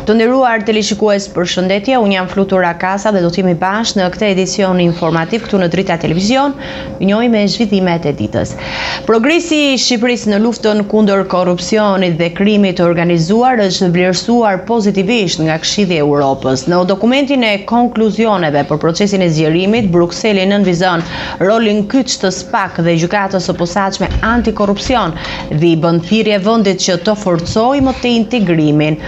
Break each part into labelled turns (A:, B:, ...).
A: Të nderuar teleshikues, përshëndetje, unë jam Flutura Kasa dhe do të jemi bashkë në këtë edicion informativ këtu në Drita Televizion, njëjë me zhvillimet e ditës. Progresi i Shqipërisë në luftën kundër korrupsionit dhe krimit të organizuar është vlerësuar pozitivisht nga Këshilli i Evropës. Në dokumentin e konkluzioneve për procesin e zgjerimit, Brukseli nënvizon rolin kyç të SPAK dhe gjykatës së posaçme antikorrupsion dhe i bën thirrje vendit që të forcojë më tej integrimin,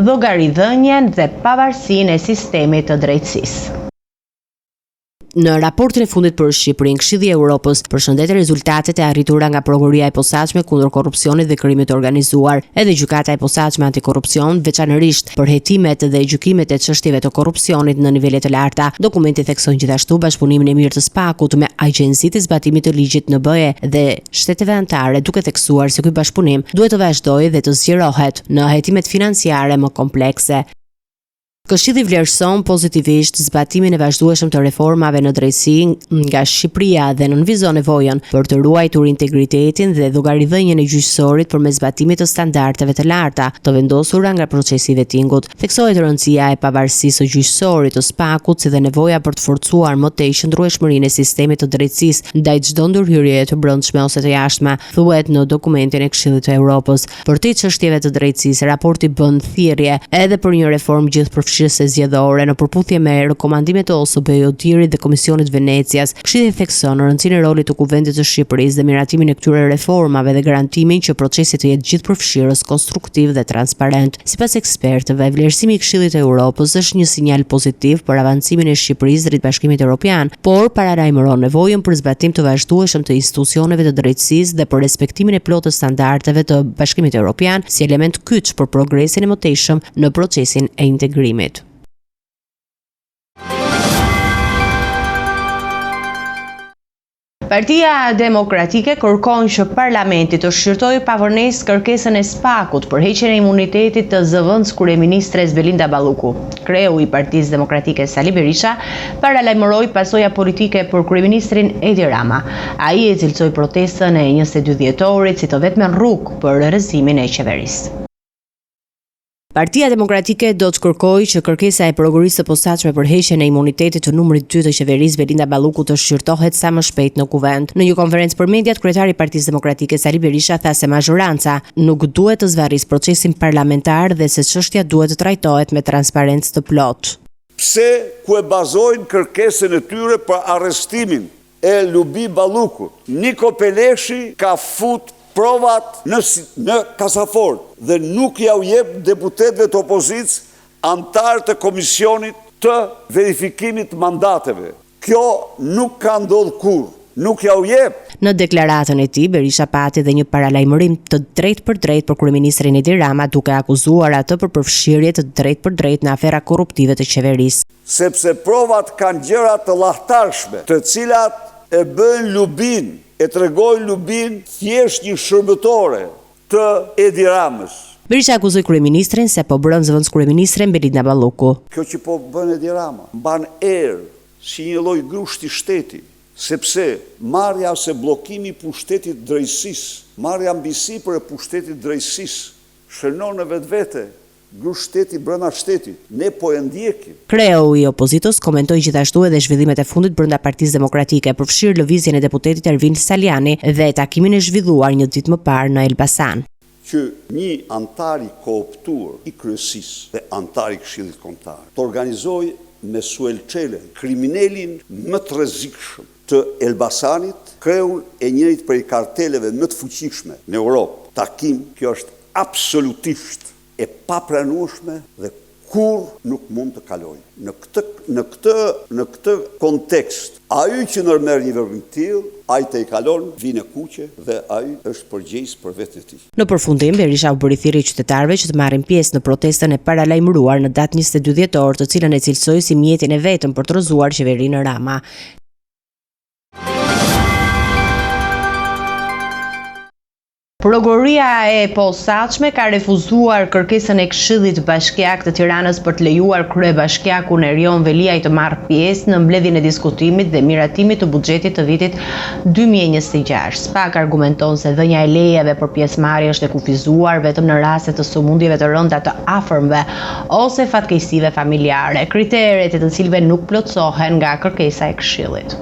A: llogaridhënien dhe pavarësinë e sistemit të drejtësisë. Në raportin e fundit për Shqipërinë, Këshilli i Evropës përshëndet rezultatet e arritura nga prokuroria e posaçme kundër korrupsionit dhe krimit të organizuar, edhe gjykata e posaçme antikorrupsion, veçanërisht për hetimet dhe gjykimet e çështjeve të korrupsionit në nivele të larta. Dokumenti thekson gjithashtu bashkëpunimin e mirë të SPAK-ut me agjencitë e zbatimit të ligjit në BE dhe shteteve anëtare, duke theksuar se ky bashkëpunim duhet të vazhdojë dhe të zgjerohet në hetimet financiare më komplekse. Këshilli vlerëson pozitivisht zbatimin e vazhdueshëm të reformave në drejtësi nga Shqipëria dhe nënvizon nevojën për të ruajtur integritetin dhe llogaridhënien e gjyqësorit përmes zbatimit të standardeve të larta të vendosura nga procesi i vettingut. Theksohet rëndësia e pavarësisë së gjyqësorit të SPAK-ut si dhe nevoja për të forcuar më tej qëndrueshmërinë e sistemit të drejtësisë ndaj çdo ndërhyrjeje të brendshme ose të jashtme, thuhet në dokumentin e Këshillit të Evropës. Për të çështjeve të drejtësisë, raporti bën thirrje edhe për një reformë gjithëpërfshirëse zgjedhore në përputhje me rekomandimet e OSBE-ut dhe Komisionit Venecias. Këshilli thekson rëndësinë e rolit të Kuvendit të Shqipërisë dhe miratimin e këtyre reformave dhe garantimin që procesi të jetë gjithëpërfshirës, konstruktiv dhe transparent. Sipas ekspertëve, vlerësimi i Këshillit të Evropës është një sinjal pozitiv për avancimin e Shqipërisë drejt Bashkimit Evropian, por paralajmëron nevojën për zbatim të vazhdueshëm të institucioneve të drejtësisë dhe për respektimin e plotë të standardeve të Bashkimit Evropian si element kyç për progresin e mëtejshëm në procesin e integrimit. Partia Demokratike kërkon që parlamenti të shqyrtojë pavënesë kërkesën e SPAK-ut për heqjen e imunitetit të zëvendës kryeministres Belinda Balluku. Kreu i Partisë Demokratike Sali Berisha paralajmëroi pasoja politike për kryeministrin Edi Rama. Ai e cilësoi protestën e 22 dhjetorit si të vetmen rrugë për rrëzimin e qeverisë. Partia Demokratike do të kërkojë që kërkesa e prokurorisë së posaçme për heqjen e imunitetit të numrit 2 të qeverisë Belinda Balluku të shqyrtohet sa më shpejt në kuvend. Në një konferencë për mediat, kryetari i Partisë Demokratike Sali Berisha tha se mazhoranca nuk duhet të zvarrisë procesin parlamentar dhe se çështja duhet të trajtohet me transparencë të plotë.
B: Pse ku e bazojnë kërkesën e tyre për arrestimin e Lubi Ballukut? Niko Peleshi ka fut provat në kasafort dhe nuk ja u jep deputetëve të opozicës antarë të komisionit të verifikimit mandateve. Kjo nuk ka ndodhur kurrë, nuk ja u jep.
A: Në deklaratën e tij, Berisha pati dhe një paralajmërim të drejtë për drejtë për kryeministrin Edi Rama, duke akuzuar atë për përfshirje të drejtë për drejtë në afera korruptive të qeverisë.
B: Sepse provat kanë gjëra të llahtarshme, të cilat e bën Lubin, e tregojnë Lubin thjesht një shërbëtore të Edi Ramës.
A: Berisha akuzoi kryeministrin se po bën zëvendës kryeministren Belinda Balluku.
B: Kjo që po bën Edi Rama mban erë si një lloj grushti shteti, sepse marrja ose bllokimi i pushtetit drejtësisë, marrja mbi sipër e pushtetit drejtësisë shënon në vetvete shteti brenda shtetit. Ne po e ndjekim.
A: Kreu i opozitës komentoi gjithashtu edhe zhvillimet e fundit brenda Partisë Demokratike, përfshirë lëvizjen e deputetit Ervin Saliani dhe takimin e zhvilluar një ditë më parë në Elbasan.
B: Që një antar i kooptuar i kryesisë dhe antar i Këshillit Kombëtar të organizojë me Suel Çelen, kriminalin më të rrezikshëm të Elbasanit, kreun e njërit prej karteleve më të fuqishme në Europë. Takim, kjo është absolutisht e papranueshme dhe kur nuk mund të kalojë. Në këtë kontekst, ai që nërmerr një veprim të tillë, ai të i kalon vinë kuqe dhe ai është përgjegjës për vetë e tij.
A: Në përfundim, Berisha u bëri thirrje qytetarëve që të marrin pjesë në protestën e paralajmëruar në datë 22 dhjetor, të cilën e cilësoi si mjetin e vetëm për të rrëzuar qeverinë Rama. Prokuroria e posaçme ka refuzuar kërkesën e Këshillit Bashkiak të Tiranës për të lejuar kryebashkiakun Erion Veliaj të marrë pjesë në mbledhjen e diskutimit dhe miratimit të buxhetit të vitit 2026. SPAK argumenton se dhënia e lejeve për pjesëmarrje është e kufizuar vetëm në raste të sëmundjeve të rënda të afërmve ose fatkeqësive familjare, kriteret e të cilëve nuk plotësohen nga kërkesa e Këshillit.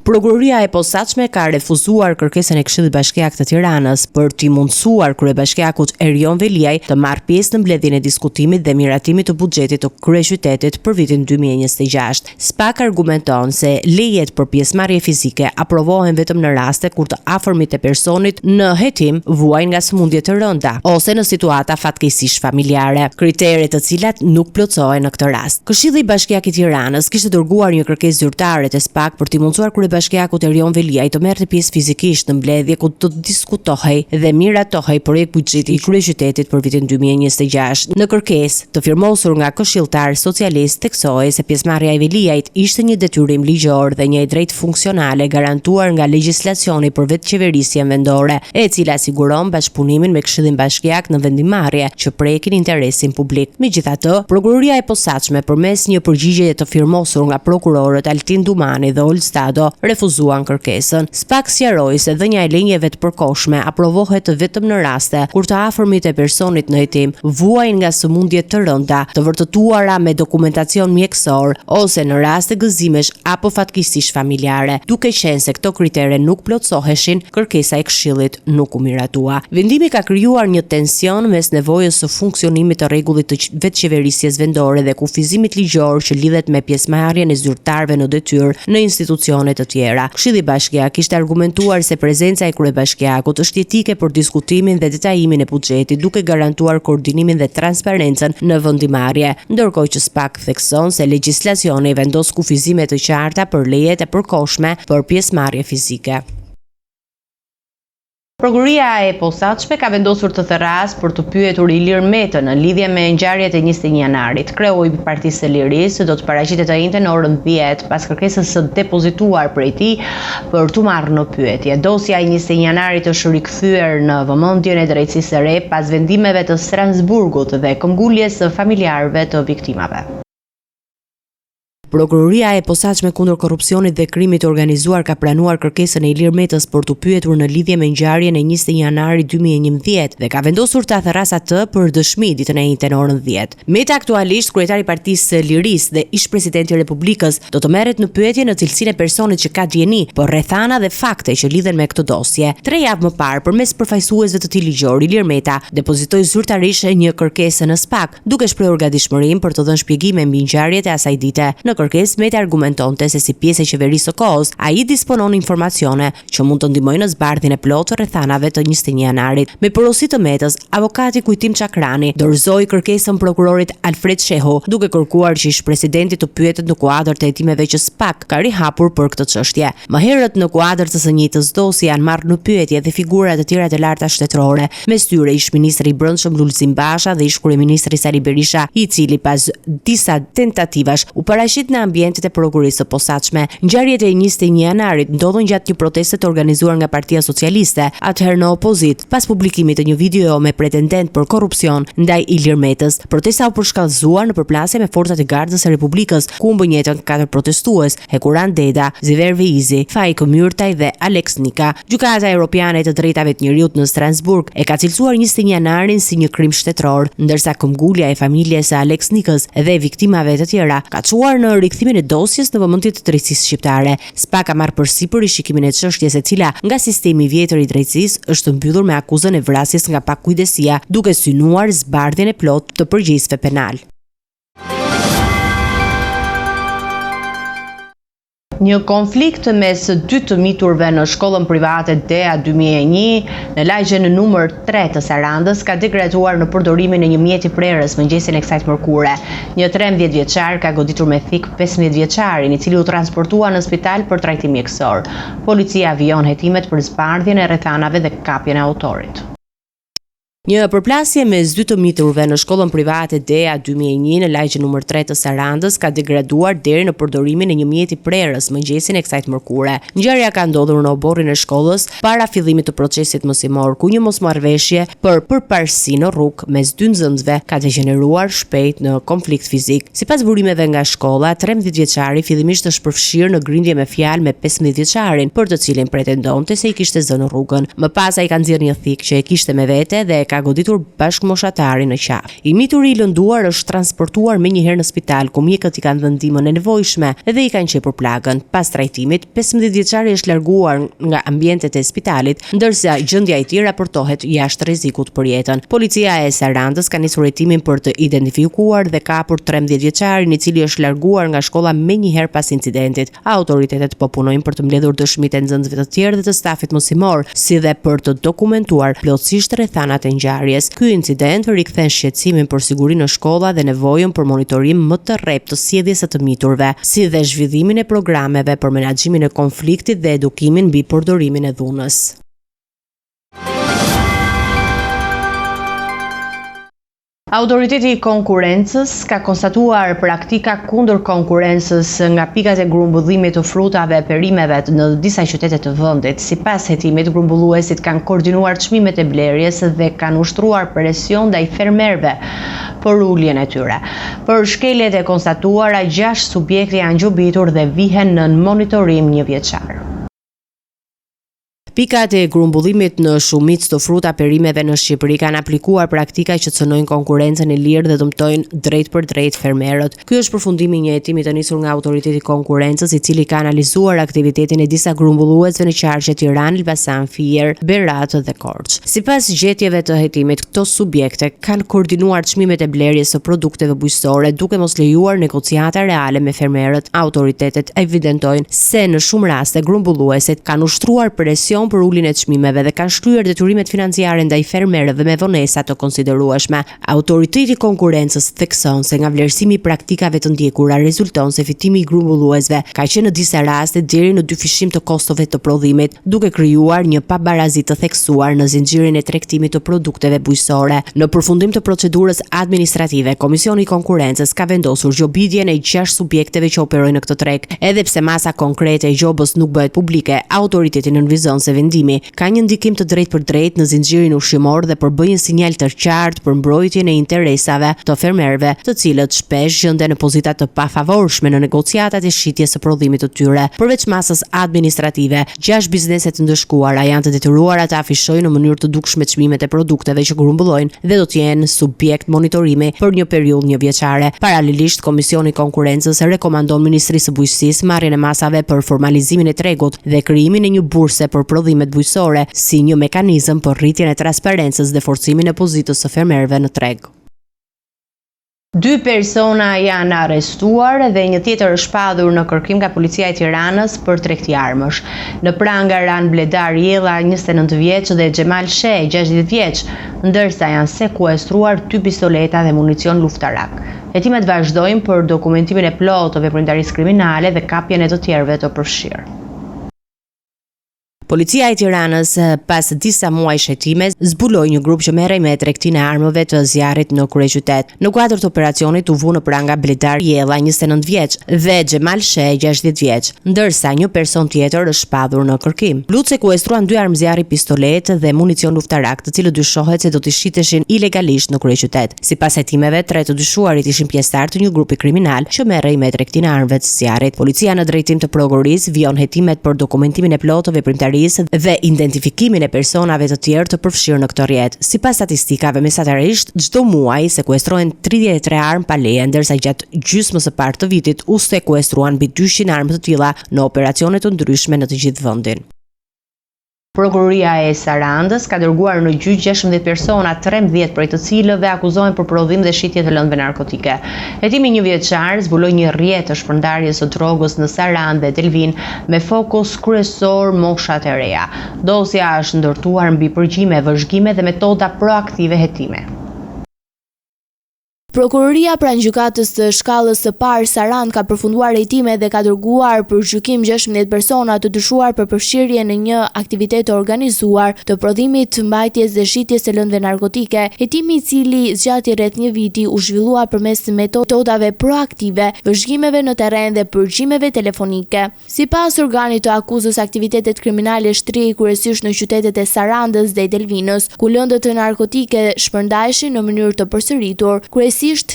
A: Prokuroria e posaçme ka refuzuar kërkesën e Këshillit Bashkiak të Tiranës për t'i mundësuar kryebashkiakut Erion Veliaj të marrë pjesë në mbledhjen e diskutimit dhe miratimit të buxhetit të kryeqytetit për vitin 2026. SPAK argumenton se lejet për pjesëmarrje fizike aprovohen vetëm në raste kur të afërmit e personit në hetim vuajnë nga sëmundje të rënda ose në situata fatkeqësish familjare, kriteret të cilat nuk plotësohen në këtë rast. Këshilli Bashkiak i Tiranës kishte dërguar një kërkesë zyrtare te SPAK për t'i mundësuar Bashkiakut Erion Veliaj të merrte pjesë fizikisht në mbledhje ku të diskutohej dhe miratohej projekt buxheti i kryeqytetit për vitin 2026. Në kërkesë të firmosur nga këshilltar socialist theksohej se pjesëmarrja e Veliajt ishte një detyrim ligjor dhe një e drejtë funksionale garantuar nga legjislacioni për vetëqeverisjen vendore, e cila siguron bashkëpunimin me Këshillin Bashkiak në vendimmarrje që prekin interesin publik. Megjithatë, prokuroria e posaçme përmes një përgjigjeje të firmosur nga prokurorët Altin Dumani dhe Ol Stado refuzuan kërkesën. SPAK sqaroi se dhënia e lenjeve të përkohshme aprovohet vetëm në raste kur të afërmit e personit në hetim vuajnë nga sëmundje të rënda, të vërtetuara me dokumentacion mjekësor ose në raste gëzimesh apo fatkeqësish familjare. Duke qenë se këto kritere nuk plotësoheshin, kërkesa e Këshillit nuk u miratua. Vendimi ka krijuar një tension mes nevojës së funksionimit të rregullit të vetëqeverisjes vendore dhe kufizimit ligjor që lidhet me pjesëmarrjen e zyrtarëve në detyrë në institucione të tjera. Këshilli Bashkiak kishte argumentuar se prezenca e kryebashkiakut është jetike për diskutimin dhe detajimin e buxhetit, duke garantuar koordinimin dhe transparencën në vendimarrje, ndërkohë që SPAK thekson se legjislacioni vendos kufizime të qarta për lejet e përkohshme për pjesëmarrje fizike. Prokuroria e posaçme ka vendosur të therrasë për të pyetur Ilir Metën në lidhje me ngjarjet e 21 janarit. Kreu i Partisë së Lirisë do të paraqitet të njëjtën në orën 10 pas kërkesës së depozituar prej tij për t'u marrë në pyetje. Dosja e 21 janarit është rikthyer në vëmendjen e drejtësisë së re pas vendimeve të Strasburgut dhe këmbguljes së familjarëve të viktimave. Prokuroria e posaçme kundër korrupsionit dhe krimit të organizuar ka pranuar kërkesën e Ilir Metës për t'u pyetur në lidhje me ngjarjen e 21 janarit 2011 dhe ka vendosur ta therrasë atë për dëshmi ditën e njëjtën orën 10. Meta, aktualisht kryetari i Partisë së Lirisë dhe ish presidenti i Republikës, do të merret në pyetje në cilësinë e personit që ka dieni për rrethana dhe fakte që lidhen me këtë dosje. 3 javë më parë, përmes përfaqësuesve të tij ligjor, Ilir Meta depozitoi zyrtarisht një kërkesë në SPAK, duke shprehur gatishmërinë për të dhënë shpjegime mbi ngjarjet e asaj dite. Në kërkesë, Meta argumentonte se si pjesë e qeverisë së kohës, ai disponon informacione që mund të ndihmojnë në zbardhjen e plotë të rrethanave të 21 janarit. Me porosi të Metës, avokati Kujtim Çakrani dorëzoi kërkesën prokurorit Alfred Shehu, duke kërkuar që ish presidenti të pyetet në kuadër të hetimeve që SPAK ka rihapur për këtë çështje. Më herët në kuadër të së njëjtës dosje janë marrë në pyetje dhe figura të tjera të larta shtetërore, mes tyre ish ministri i Brendshëm Lulzim Basha dhe ish kryeministri Sali Berisha, i cili pas disa tentativash u paraqit në ambientet e prokurisë së posaçme. Ngjarjet e 21 janarit ndodhen gjatë një proteste të organizuar nga Partia Socialiste, atëherë në opozit, pas publikimit të një video me pretendent për korrupsion ndaj Ilir Metës. Protesta u përshkallëzuar në përplasje me forcat e Gardës së Republikës, ku u bën jetën 4 protestues: Hekuran Deda, Ziver Veizi, Faik Myrtaj dhe Alex Nika. Gjykata Europiane e të Drejtave të Njerëzit në Strasburg e ka cilësuar 21 janarin si një krim shtetëror, ndërsa këmbgulja e familjes së Alex Nikës dhe viktimave të tjera ka çuar në rikthimin e dosjes në vëmendje të drejtësisë shqiptare. SPAK ka marrë përsipër rishikimin e çështjes, e cila nga sistemi i vjetër i drejtësisë është mbyllur me akuzën e vrasjes nga pakujdesia, duke synuar zbardhjen e plotë të përgjegjësve penal. Një konflikt mes dy të miturve në shkollën private DEA 2001 në lagjen numër 3 të Sarandës ka degraduar në përdorimin e një mjeti prerës mëngjesin e kësaj mërkure. Një 13 vjeçar ka goditur me thik 15 vjeçarin, i cili u transportua në spital për trajtim mjekësor. Policia vijon hetimet për zbardhjen e rrethanave dhe kapjen e autorit. Një përplasje mes dy të miturve në shkollën private DEA 2001 në lagjen numër 3 të Sarandës ka degraduar deri në përdorimin e një mjeti prerës mëngjesin e kësaj mërkure. Ngjarja ka ndodhur në oborrin e shkollës para fillimit të procesit mësimor, ku një mosmarrëveshje për përparësi në rrugë mes dy nxënësve ka degeneruar shpejt në konflikt fizik. Sipas burimeve nga shkolla, 13 vjeçari fillimisht është përfshirë në grindje me fjalë me 15 vjeçarin, për të cilin pretendonte se i kishte zënë rrugën. Më pas ai ka nxjerrë një thik që e kishte me vete dhe ka goditur bashkëmoshatarin në qafë. I mituri i lënduar është transportuar menjëherë në spital, ku mjekët i kanë dhënë ndihmën e nevojshme dhe i kanë qepur plagën. Pas trajtimit, 15 vjeçari është larguar nga ambientet e spitalit, ndërsa gjendja e tij raportohet jashtë rrezikut për jetën. Policia e Sarandës ka nisur hetimin për të identifikuar dhe kapur 13 vjeçarin, i cili është larguar nga shkolla menjëherë pas incidentit. Autoritetet po punojnë për të mbledhur dëshmitë e nxënësve të tjerë dhe të stafit mësimor, si dhe për të dokumentuar plotësisht rrethanat e ngjarjes. Ky incident rikthen shqetësimin për sigurinë në shkolla dhe nevojën për monitorim më të rreptë të sjelljes së të miturve, si dhe zhvillimin e programeve për menaxhimin e konfliktit dhe edukimin mbi përdorimin e dhunës. Autoriteti i konkurrencës ka konstatuar praktika kundër konkurrencës nga pikat e grumbullimit të frutave e perimeve në disa qytete të vendit. Sipas hetimit, grumbulluesit kanë koordinuar çmimet e blerjes dhe kanë ushtruar presion ndaj fermerëve për uljen e tyre. Për shkeljet e konstatuara, 6 subjekte janë gjobitur dhe vihen në monitorim një vjeçar. Pikat e grumbullimit në shumicë të fruta perimeve në Shqipëri kanë aplikuar praktika që cënojnë konkurrencën e lirë dhe dëmtojnë drejt për drejt fermerët. Ky është përfundimi i një hetimi të nisur nga Autoriteti i Konkurrencës, i cili ka analizuar aktivitetin e disa grumbulluesve në qarqe Tiranë, Elbasan, Fier, Berat dhe Korç. Sipas gjetjeve të hetimit, këto subjekte kanë koordinuar çmimet e blerjes së produkteve bujqësore duke mos lejuar negociata reale me fermerët. Autoritetet evidentojnë se në shumë raste grumbulluesit kanë ushtruar presion për uljen e çmimeve dhe kanë shlyer detyrimet financiare ndaj fermerëve me vonesa të konsiderueshme. Autoriteti i konkurrencës thekson se nga vlerësimi i praktikave të ndjekura rezulton se fitimi i grumbulluesve ka qenë në disa raste deri në 2 fishim të kostove të prodhimit, duke krijuar një pabarazi të theksuar në zinxhirin e tregtimit të produkteve bujqësore. Në përfundim të procedurës administrative, Komisioni i Konkurrencës ka vendosur gjobitjen e 6 subjekteve që operojnë në këtë treg. Edhe pse masa konkrete e gjobës nuk bëhet publike, autoriteti nënvizon se vendimi ka një ndikim të drejtë për drejtë në zinxhirin ushqimor dhe përbën një sinjal të qartë për mbrojtjen e interesave të fermerëve, të cilët shpesh gjenden në pozita të pafavorshme në negociatat e shitjes së prodhimit të tyre. Përveç masës administrative, 6 biznese të ndëshkuara janë të detyruara të afishojnë në mënyrë të dukshme çmimet e produkteve që grumbullojnë dhe do të jenë subjekt monitorimi për një periudhë njëvjeçare. Paralelisht, Komisioni i Konkurrencës rekomandon Ministrisë së Bujqësisë marrjen e masave për formalizimin e tregut dhe krijimin e një burse për prodhimet bujqësore si një mekanizëm për rritjen e transparencës dhe forcimin e pozitës së fermerëve në treg. 2 persona janë arrestuar dhe një tjetër është shpadur në kërkim nga policia e Tiranës për tregti armësh. Në pranga ranë Bledar Jella, 29 vjeç dhe Xhemal She, 60 vjeç, ndërsa janë sekuestruar 2 pistoleta dhe municion luftarak. Hetimet vazhdojnë për dokumentimin e plotë të veprimtarisë kriminale dhe kapjen e të tjerëve të përfshirë. Policia e Tiranës pas disa muajsh hetime zbuloi një grup që merrej me tregtinë e armëve të zjarrit në kryeqytet. Në kuadër të operacionit u vu në pranga Bledar Jella, 29 vjeç, dhe Xhemal She, 60 vjeç, ndërsa një person tjetër është shpadur në kërkim. Blut sekuestruan 2 armë zjarri, pistolet dhe municion luftarak, të cilët dyshohet se do të shiteshin ilegalisht në kryeqytet. Sipas hetimeve, 3 të dyshuarit ishin pjesëtar të një grupi kriminal që merrej me tregtinë e armëve të zjarrit. Policia në drejtim të prokurorisë vijon hetimet për dokumentimin e plotë të veprimtarisë dhe identifikimin e personave të tjerë të përfshirë në këtë rrjet. Sipas statistikave, mesatarisht çdo muaj sekuestrohen 33 armë pa leje, ndërsa gjatë gjysmës së parë të vitit u sekuestruan mbi 200 armë të tilla në operacione të ndryshme në të gjithë vendin. Prokuroria e Sarandës ka dërguar në gjyq 16 persona, 13 prej të cilëve akuzohen për prodhim dhe shitje të lëndëve narkotike. Hetimi një vjeçar zbuloi një rrjet të shpërndarjes së drogës në Sarandë dhe Delvin me fokus kryesor moshat e reja. Dosja është ndërtuar mbi përgjime, vëzhgime dhe metoda proaktive hetime.
C: Prokuroria pranë gjykatës së shkallës së parë Sarand ka përfunduar hejtime dhe ka dërguar për gjykim 16 persona të dyshuar për përfshirje në një aktivitet të organizuar të prodhimit, mbajtjes dhe shitjes së lëndëve narkotike. Hejtimi i cili zgjati rreth një viti u zhvillua përmes metodave proaktive, vëzhgimeve në terren dhe përgjimeve telefonike. Sipas organit të akuzës, aktivitetet kriminale shtrihej kryesisht në qytetet e Sarandës dhe Delvinës, ku lëndët narkotike shpërndaheshin në mënyrë të përsëritur,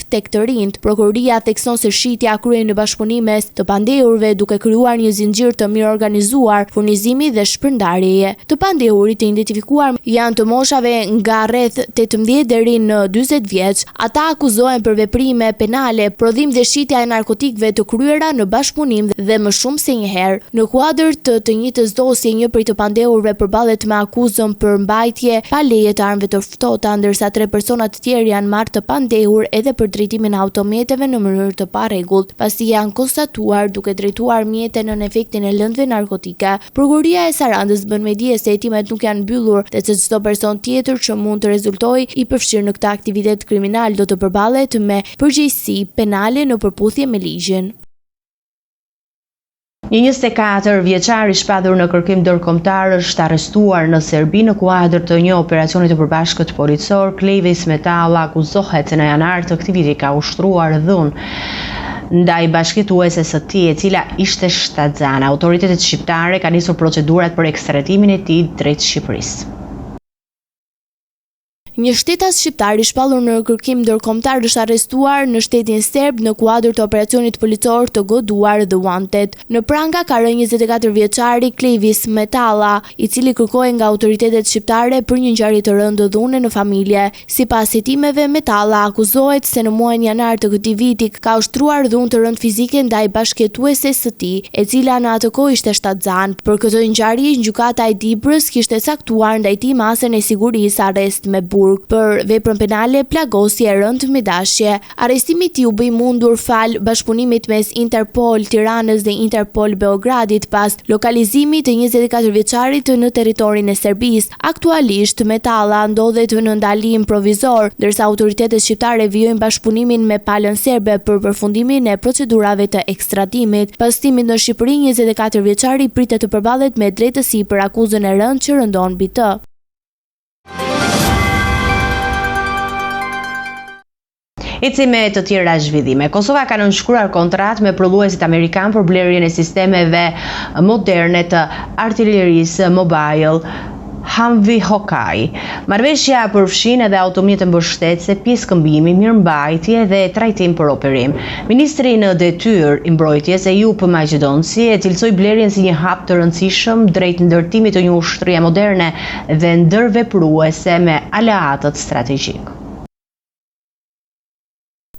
C: tek të rinjt. Prokuroria thekson se shitja kryhej në bashkëpunim mes të pandehurve duke krijuar një zinxhir të mirë organizuar furnizimi dhe shpërndarjeje. Të pandehurit të identifikuar janë të moshave nga rreth 18 deri në 40 vjeç. Ata akuzohen për veprime penale, prodhim dhe shitja e narkotikëve të kryera në bashkëpunim dhe më shumë se një herë. Në kuadër të njëjtës dosje, një prej të pandehurve përballet me akuzën për mbajtje pa leje të armëve të ftohta, ndërsa 3 persona të tjerë janë marrë të pandehur edhe për drejtimin e automjeteve në mënyrë të parregullt, pasi janë konstatuar duke drejtuar mjete në efektin e lëndëve narkotike. Prokuroria e Sarandës bën me dije se hetimet nuk janë mbyllur dhe se çdo person tjetër që mund të rezultojë i përfshirë në këtë aktivitet kriminal do të përballet me përgjegjësi penale në përputhje me ligjin.
A: Një 24 vjeçar i shpadur në kërkim ndërkombëtar është arrestuar në Serbi në kuadër të një operacioni të përbashkët policor. Klevis Metalla akuzohet se në janar të këtij viti ka ushtruar dhunë ndaj bashkëtueses së tij, e cila ishte shtatzane. Autoritetet shqiptare kanë nisur procedurat për ekstradimin e tij drejt Shqipërisë.
C: Një shtetas shqiptar i shpallur në kërkim ndërkombëtar është arrestuar në shtetin serb në kuadër të operacionit policor të goduar The Wanted. Në pranga ka rënë 24 vjeçari Klevis Metalla, i cili kërkohej nga autoritetet shqiptare për një ngjarje të rëndë dhune në familje. Sipas hetimeve, Metalla akuzohet se në muajin janar të këtij viti ka ushtruar dhunë të rëndë fizike ndaj bashkëtueses së tij, e cila në atë kohë ishte shtatzan. Për këtë ngjarje, gjykata e Dibrës kishte caktuar ndaj tij masën e sigurisë arrest me burg për veprën penale plagosje e rëndë me dashje. Arrestimi i tij u bë mundur fal bashkëpunimit mes Interpol Tiranës dhe Interpol Beogradit pas lokalizimit të 24 vjeçarit në territorin e Serbisë. Aktualisht Metalla ndodhet në ndalim provizor, ndërsa autoritetet shqiptare vijojnë bashkëpunimin me palën serbe për përfundimin e procedurave të ekstradimit. Pas timit në Shqipëri, 24 vjeçari pritet të përballet me drejtësi për akuzën e rëndë që rëndon mbi të.
A: Eci me të tjera zhvillime. Kosova ka nënshkruar kontratë me prodhuesit amerikan për blerjen e sistemeve moderne të artillerisë mobile Humvee Hawkeye. Marrëveshja përfshin edhe automjete mbështetëse, pjesëkëmbimi, mirëmbajtje dhe trajtim për operim. Ministri në detyrë i mbrojtjes Eyüp Maqedonci e cilësoi blerjen si një hap të rëndësishëm drejt ndërtimit të një ushtrie moderne dhe ndërvepruese me aleatët strategjik.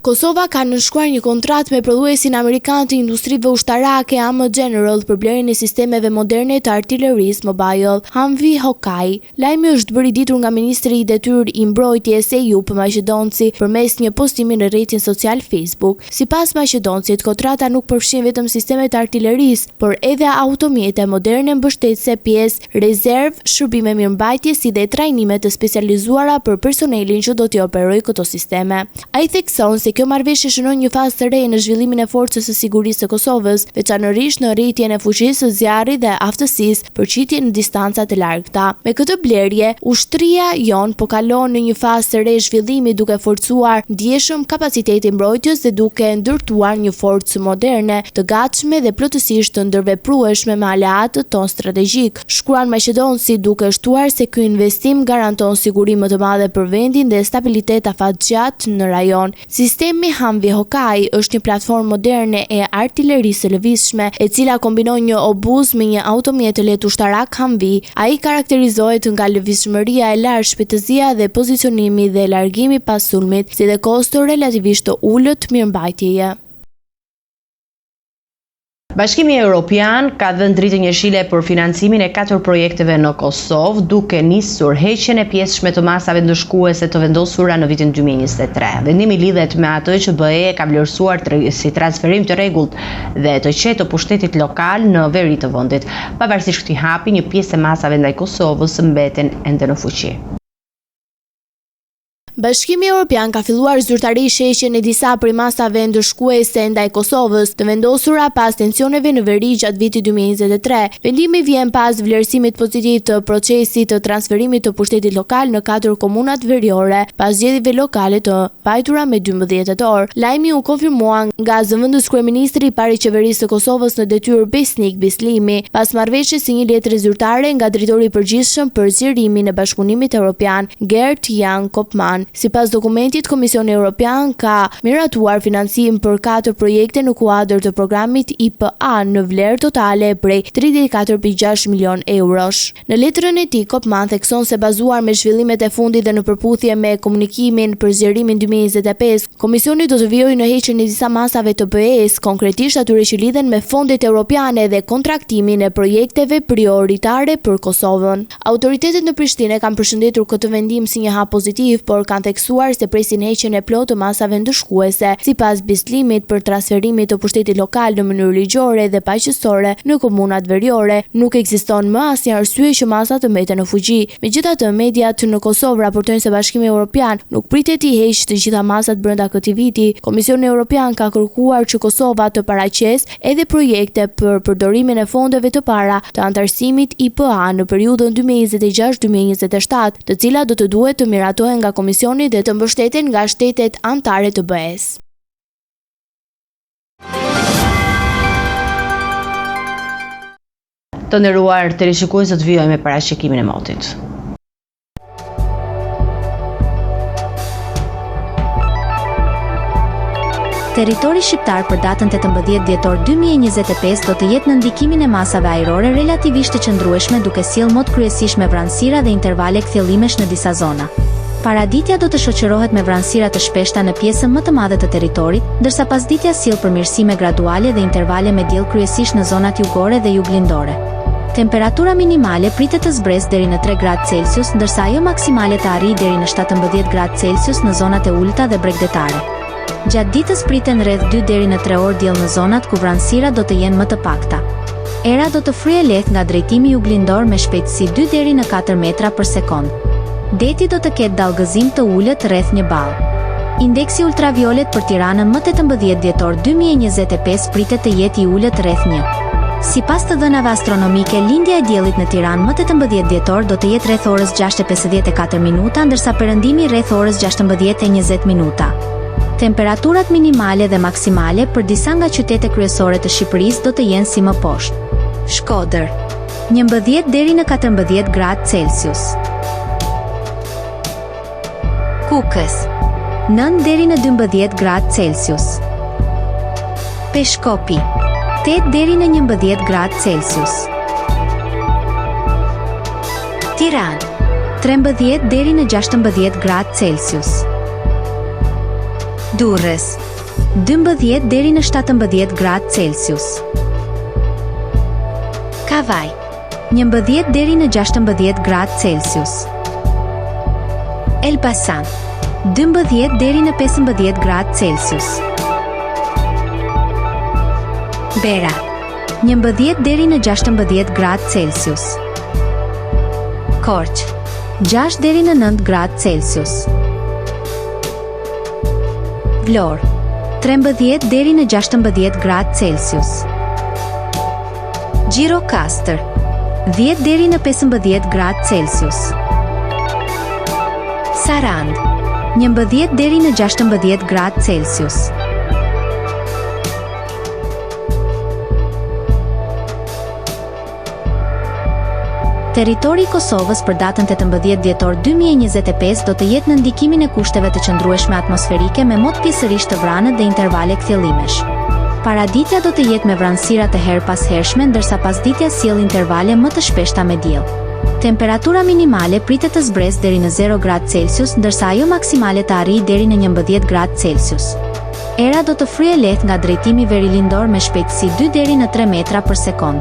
C: Kosova ka nënshkruar një kontratë me prodhuesin amerikan të industrive ushtarake AM General për blerjen e sistemeve moderne të artillerisë mobile Humvee Hawkeye. Lajmi është bërë i ditur nga ministri i detyrë i mbrojtjes Eyüp Maqedonci përmes një postimi në rrjetin social Facebook. Sipas Maqedoncit, kontrata nuk përfshin vetëm sistemet të artillerisë, por edhe automjete moderne mbështetëse, pjesë, rezervë, shërbime mirëmbajtje si dhe trajnime të specializuara për personelin që do t'i operojë këto sisteme. Ai thekson se kjo marrëveshje shënon një fazë të re në zhvillimin e forcës së sigurisë së Kosovës, veçanërisht në rritjen e fuqisë së zjarrit dhe aftësisë për qitje në distanca të largëta. Me këtë blerje, ushtria jon po kalon në një fazë të re zhvillimi duke forcuar ndjeshëm kapacitetin mbrojtjes dhe duke ndërtuar një forcë moderne, të gatshme dhe plotësisht të ndërveprueshme me aleatët tonë strategjik. Shkruan Maqedonci duke shtuar se ky investim garanton siguri më të madhe për vendin dhe stabilitet afatgjatë në rajon. Sistemi Humvee Hawkeye është një platformë moderne e artillerisë së lëvizshme, e cila kombinon një obuz me një automjet të lehtë ushtarak Humvee. Ai karakterizohet nga lëvizshmëria e lartë, shpejtësia dhe pozicionimi dhe largimi pas sulmit, si dhe kosto relativisht të ulët mirëmbajtjeje.
A: Bashkimi Evropian ka dhënë dritë njëshile për financimin e 4 projekteve në Kosovë, duke nisur heqjen e pjesëshme të masave ndëshkuese të vendosura në vitin 2023. Vendimi lidhet me atë që BE ka vlerësuar si transferim të rregullt dhe të qetë të pushtetit lokal në veri të vendit. Pavarësisht këtij hapi, një pjesë e masave ndaj Kosovës mbeten ende në fuqi.
C: Bashkimi Evropian ka filluar zyrtarisht heqjen e disa prej masave ndëshkuese ndaj Kosovës, të vendosura pas tensioneve në veri gjatë vitit 2023. Vendimi vjen pas vlerësimit pozitiv të procesit të transferimit të pushtetit lokal në 4 komunat veriore, pas zgjedhjeve lokale të pajtura me 12 tetor. Lajmi u konfirmua nga zëvendës kryeministri i parë i qeverisë së Kosovës në detyrë Besnik Bislimi, pas marrëveshjes së një letre zyrtare nga drejtori i përgjithshëm për zgjerimin e Bashkëpunimit Evropian, Gert Jan Kopman. Sipas dokumentit, Komisioni Evropian ka miratuar financim për 4 projekte në kuadër të programit IPA në vlerë totale prej 34.6 milion eurosh. Në letrën e tij, Kopman thekson se bazuar me zhvillimet e fundit dhe në përputhje me komunikimin për zgjerimin 2025, Komisioni do të vijojë në heqjen e disa masave të BE-s, konkretisht atyre që lidhen me fondet evropiane dhe kontraktimin e projekteve prioritare për Kosovën. Autoritetet në Prishtinë kanë përshëndetur këtë vendim si një hap pozitiv, por kanë theksuar se presin heqjen e plotë të masave ndëshkuese, sipas Bislimit për transferimit të pushtetit lokal në mënyrë ligjore dhe paqësore në komunat veriore, nuk ekziston më asnjë arsye që masat të mbeten në fuqi. Megjithatë, mediat në Kosovë raportojnë se Bashkimi Evropian nuk pritet të heqë të gjitha masat brenda këtij viti. Komisioni Evropian ka kërkuar që Kosova të paraqesë edhe projekte për përdorimin e fondeve të para të antarësimit IPA në periudhën 2026-2027, të cilat do të duhet të miratohen nga Komisioni dhe të mbështeten nga shtetet anëtare të BE-s.
A: Të nderuar teleshikues, do të vijojmë me parashikimin e motit.
D: Territori shqiptar për datën 18 dhjetor 2025 do të jetë në ndikimin e masave ajrore relativisht të qëndrueshme, duke sjellë mot kryesisht me vranësira dhe intervale kthjellimesh në disa zona. Paraditja do të shoqërohet me vranësira të shpeshta në pjesën më të madhe të territorit, ndërsa pasditja sjell përmirësime graduale dhe intervale me diell kryesisht në zonat jugore dhe juglindore. Temperatura minimale pritet të zbresë deri në 3 gradë Celsius, ndërsa ajo maksimale të arrijë deri në 17 gradë Celsius në zonat e ulta dhe bregdetare. Gjatë ditës priten rreth 2 deri në 3 orë diell në zonat ku vranësira do të jenë më të pakta. Era do të fryejë lehtë nga drejtimi juglindor me shpejtësi 2 deri në 4 metra për sekond. Deti do të ketë dallgëzim të ulët rreth 1 ball. Indeksi ultraviolet për Tiranën më 18 dhjetor 2025 pritet të jetë i ulët rreth 1. Sipas të dhënave astronomike, lindja e diellit në Tiranë më 18 dhjetor do të jetë rreth orës 6:54 minuta, ndërsa perëndimi rreth orës 16:20 minuta. Temperaturat minimale dhe maksimale për disa nga qytetet kryesore të Shqipërisë do të jenë si më poshtë. Shkodër, 11 deri në 14 gradë Celsius. Kukës, 9 deri në 12 gradë Celsius. Peshkopi, 8 deri në 11 gradë Celsius. Tiranë, 13 deri në 16 gradë Celsius. Durrës, 12 deri në 17 gradë Celsius. Kavaj, 11 deri në 16 gradë Celsius. Elbasan, 12 deri në 15 gradë Celsius. Berat, 11 deri në 16 gradë Celsius. Korçë, 6 deri në 9 gradë Celsius. Vlorë, 13 deri në 16 gradë Celsius. Gjirokastër, 10 deri në 15 gradë Celsius. Sarand, 11 deri në 16 gradë Celsius. Territori i Kosovës për datën 18 dhjetor 2025 do të jetë në ndikimin e kushteve të qëndrueshme atmosferike me mot pjesërisht të vranët dhe intervale kthjellimesh. Paraditja do të jetë me vranësira të her pas hershme, ndërsa pasditja sjell intervale më të shpeshta me diell. Temperatura minimale pritet të zbresë deri në 0 gradë Celsius, ndërsa ajo maksimale të arrijë deri në 11 gradë Celsius. Era do të fryejë lehtë nga drejtimi verilindor me shpejtësi 2 deri në 3 metra për sekond.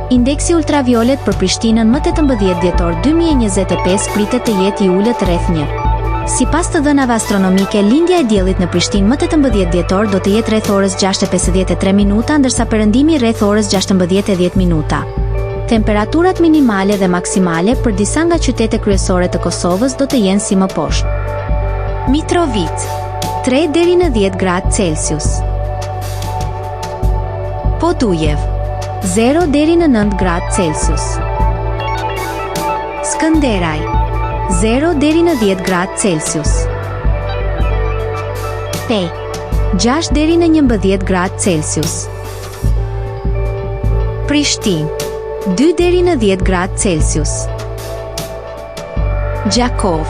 D: Indeksi ultraviolet për Prishtinën më 18 dhjetor 2025 pritet të jetë i ulët rreth 1. Sipas të dhënave astronomike, lindja e diellit në Prishtinë më 18 dhjetor do të jetë rreth orës 6:53 minuta, ndërsa perëndimi rreth orës 16:10 minuta. Temperaturat minimale dhe maksimale për disa nga qytetet kryesore të Kosovës do të jenë si më poshtë. Mitrovica 3 deri në 10 gradë Celsius. Podujev 0 deri në 9 gradë Celsius. Skënderaj 0 deri në 10 gradë Celsius. Pej 6 deri në 11 gradë Celsius. Prishtinë 2 deri në 10 gradë Celsius. Gjakov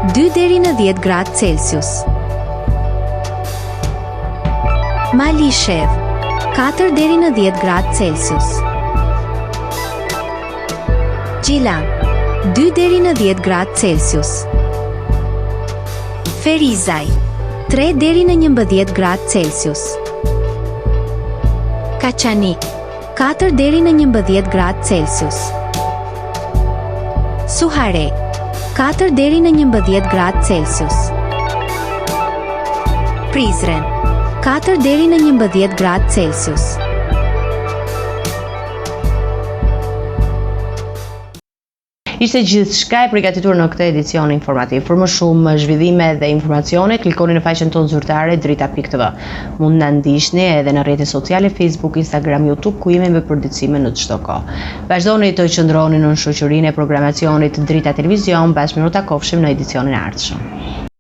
D: 2 deri në 10 gradë Celsius. Malishev 4 deri në 10 gradë Celsius. Gjilan 2 deri në 10 gradë Celsius. Ferizaj 3 deri në 11 gradë Celsius. Kaçanik 4 deri në 11 gradë Celsius. Suharek 4 deri në 11 gradë Celsius. Prizren 4 deri në 11 gradë Celsius.
A: Ishte gjithçka e përgatitur në këtë edicion informativ. Për më shumë zhvillime dhe informacione, klikoni në faqen tonë zyrtare drita.tv. Mund na ndiqni edhe në rrjetet sociale Facebook, Instagram, YouTube, ku jemi me përditësime në çdo kohë. Vazhdoni të qëndroni në shoqërinë e programacionit Drita Televizion, bashkë me Ruta Kofshim në edicionin e ardhshëm.